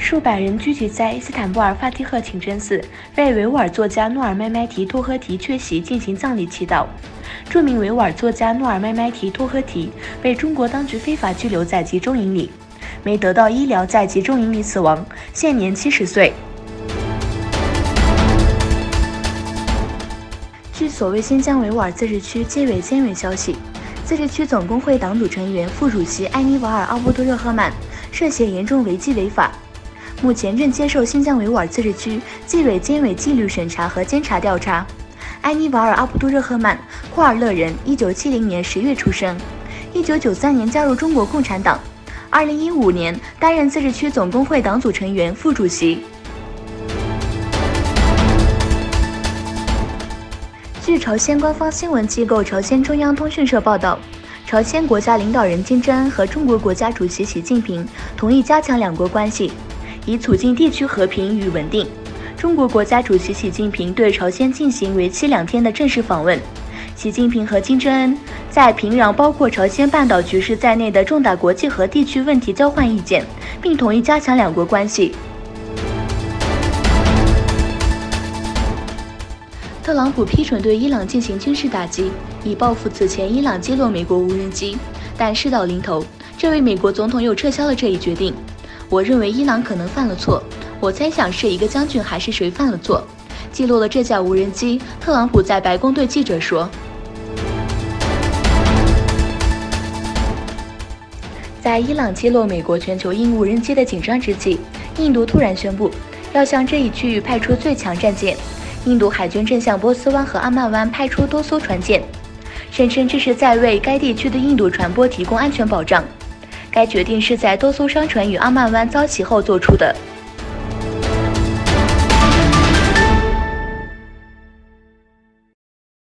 数百人聚集在伊斯坦布尔法蒂赫清真寺，为维吾尔作家诺尔麦麦提托呵提缺席进行葬礼祈祷。著名维吾尔作家诺尔麦麦提托呵提被中国当局非法拘留在集中营里，没得到医疗，在集中营里死亡，现年70岁。据所谓新疆维吾尔自治区接委监委消息，自治区总工会党组成员、副主席埃尼瓦尔·奥布杜热赫曼涉嫌严重违纪违法，目前正接受新疆维吾尔自治区纪委监委纪律审查和监察调查。埃尼瓦尔·阿卜杜热赫曼，库尔勒人，1970年10月出生，1993年加入中国共产党，2015年担任自治区总工会党组成员、副主席。据朝鲜官方新闻机构朝鲜中央通讯社报道，朝鲜国家领导人金正恩和中国国家主席习近平同意加强两国关系，以促进地区和平与稳定。中国国家主席习近平对朝鲜进行为期2天的正式访问。习近平和金正恩在平壤包括朝鲜半岛局势在内的重大国际和地区问题交换意见，并同意加强两国关系。特朗普批准对伊朗进行军事打击，以报复此前伊朗击落美国无人机，但事到临头，这位美国总统又撤销了这一决定。我认为伊朗可能犯了错，我猜想是一个将军还是谁犯了错，击落了这架无人机。特朗普在白宫对记者说。在伊朗击落美国全球鹰无人机的紧张之际，印度突然宣布要向这一区域派出最强战舰。印度海军正向波斯湾和阿曼湾派出多艘船舰，声称这是在为该地区的印度船舶提供安全保障。该决定是在多艘商船与阿曼湾遭袭后做出的。